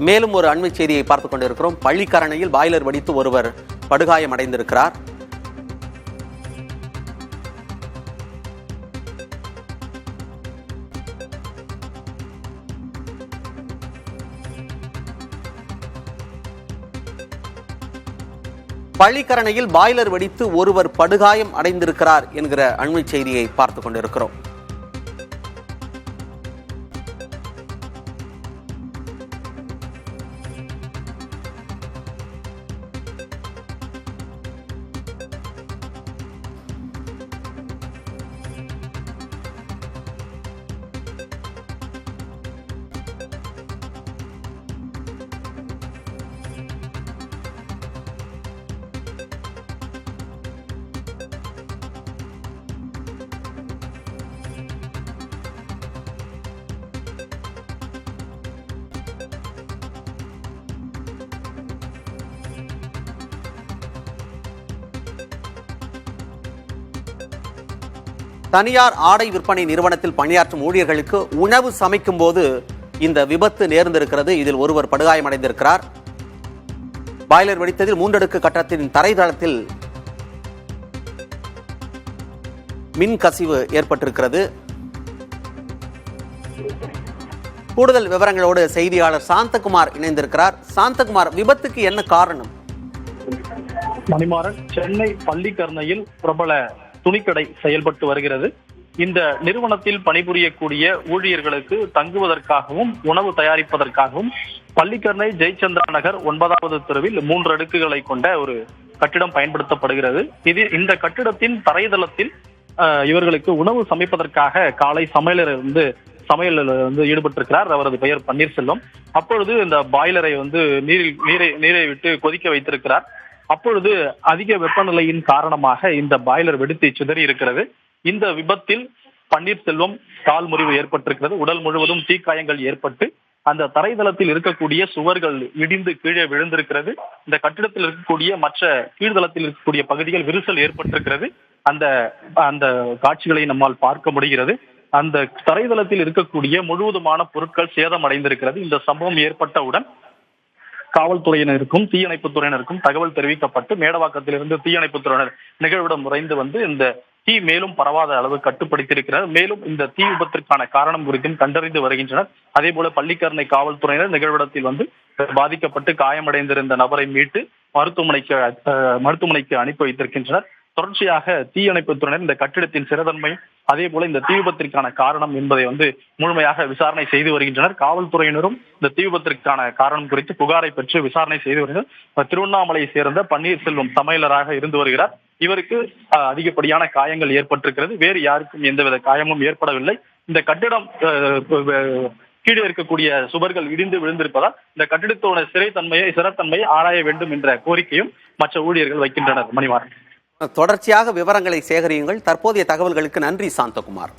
மேலும் ஒரு அண்மை செய்தியை பார்த்துக் கொண்டிருக்கிறோம். பள்ளிக்கரணையில் பாய்லர் வெடித்து ஒருவர் படுகாயம் அடைந்திருக்கிறார். பள்ளிக்கரணையில் பாய்லர் வெடித்து ஒருவர் படுகாயம் அடைந்திருக்கிறார் என்கிற அண்மை செய்தியை பார்த்துக் கொண்டிருக்கிறோம். தனியார் ஆடை விற்பனை நிறுவனத்தில் பணியாற்றும் ஊழியர்களுக்கு உணவு சமைக்கும் போது இந்த விபத்து நேர்ந்திருக்கிறது. இதில் ஒருவர் படுகாயமடைந்திருக்கிறார். பாய்லர் வெடித்ததில் 3 அடுக்கு கட்டடத்தின் தரைதளத்தில் மின் கசிவு ஏற்பட்டிருக்கிறது. கூடுதல் விவரங்களோடு செய்தியாளர் சாந்தகுமார் இணைந்திருக்கிறார். சாந்தகுமார், விபத்துக்கு என்ன காரணம்? மணிமாறன், சென்னை பள்ளிக்கரணையில் பிரபல துணிக்கடை செயல்பட்டு வருகிறது. இந்த நிறுவனத்தில் பணிபுரியக்கூடிய ஊழியர்களுக்கு தங்குவதற்காகவும் உணவு தயாரிப்பதற்காகவும் பள்ளிக்கரணை ஜெயச்சந்திரா நகர் 9வது தெருவில் 3 அடுக்குகளை கொண்ட ஒரு கட்டிடம் பயன்படுத்தப்படுகிறது. இந்த கட்டிடத்தின் தரைதளத்தில் இவர்களுக்கு உணவு சமைப்பதற்காக காலை சமையலில் ஈடுபட்டிருக்கிறார். அவரது பெயர் பன்னீர்செல்வம். அப்பொழுது இந்த பாய்லரை நீரை விட்டு கொதிக்க வைத்திருக்கிறார். அப்பொழுது அதிக வெப்பநிலையின் காரணமாக இந்த பாய்லர் வெடித்து சிதறி இருக்கிறது. இந்த விபத்தில் பன்னீர்செல்வம் கால் முறிவு ஏற்பட்டிருக்கிறது. உடல் முழுவதும் தீக்காயங்கள் ஏற்பட்டு அந்த தரைதளத்தில் இருக்கக்கூடிய சுவர்கள் இடிந்து கீழே விழுந்திருக்கிறது. இந்த கட்டிடத்தில் இருக்கக்கூடிய மற்ற கீழ்தளத்தில் இருக்கக்கூடிய பகுதிகள் விரிசல் ஏற்பட்டிருக்கிறது. அந்த காட்சிகளை நம்மால் பார்க்க முடிகிறது. அந்த தரைதளத்தில் இருக்கக்கூடிய முழுவதுமான பொருட்கள் சேதம் அடைந்திருக்கிறது. இந்த சம்பவம் ஏற்பட்டவுடன் காவல்துறையினருக்கும் தீயணைப்புத் துறையினருக்கும் தகவல் தெரிவிக்கப்பட்டு மேடவாக்கத்திலிருந்து தீயணைப்புத் துறையினர் நிகழ்விடம் விரைந்து வந்து இந்த தீ மேலும் பரவாத அளவு கட்டுப்படுத்தியிருக்கிறார். மேலும் இந்த தீ விபத்திற்கான காரணம் குறித்தும் கண்டறிந்து வருகின்றனர். அதே போல பள்ளிக்கரணை காவல்துறையினர் நிகழ்விடத்தில் வந்து பாதிக்கப்பட்டு காயமடைந்திருந்த நபரை மீட்டு மருத்துவமனைக்கு அனுப்பி வைத்திருக்கின்றனர். தொடர்ச்சியாக தீயணைப்புத் துறையினர் இந்த கட்டிடத்தின் சிறதன்மை, அதே போல இந்த தீ விபத்திற்கான காரணம் என்பதை முழுமையாக விசாரணை செய்து வருகின்றனர். காவல்துறையினரும் இந்த தீ விபத்திற்கான காரணம் குறித்து புகாரை பெற்று விசாரணை செய்து வருகின்றனர். திருவண்ணாமலையை சேர்ந்த பன்னீர்செல்வம் சமையலராக இருந்து வருகிறார். இவருக்கு அதிகப்படியான காயங்கள் ஏற்பட்டிருக்கிறது. வேறு யாருக்கும் எந்தவித காயமும் ஏற்படவில்லை. இந்த கட்டிடம் கீழே இருக்கக்கூடிய சுவர்கள் இடிந்து விழுந்திருப்பதால் இந்த கட்டிடத்தோட சிறத்தன்மையை ஆராய வேண்டும் என்ற கோரிக்கையும் மற்ற ஊழியர்கள் வைக்கின்றனர். மணிமாறன், தொடர்ச்சியாக விவரங்களை சேகரியுங்கள். தற்போதைய தகவல்களுக்கு நன்றி சாந்தகுமார்.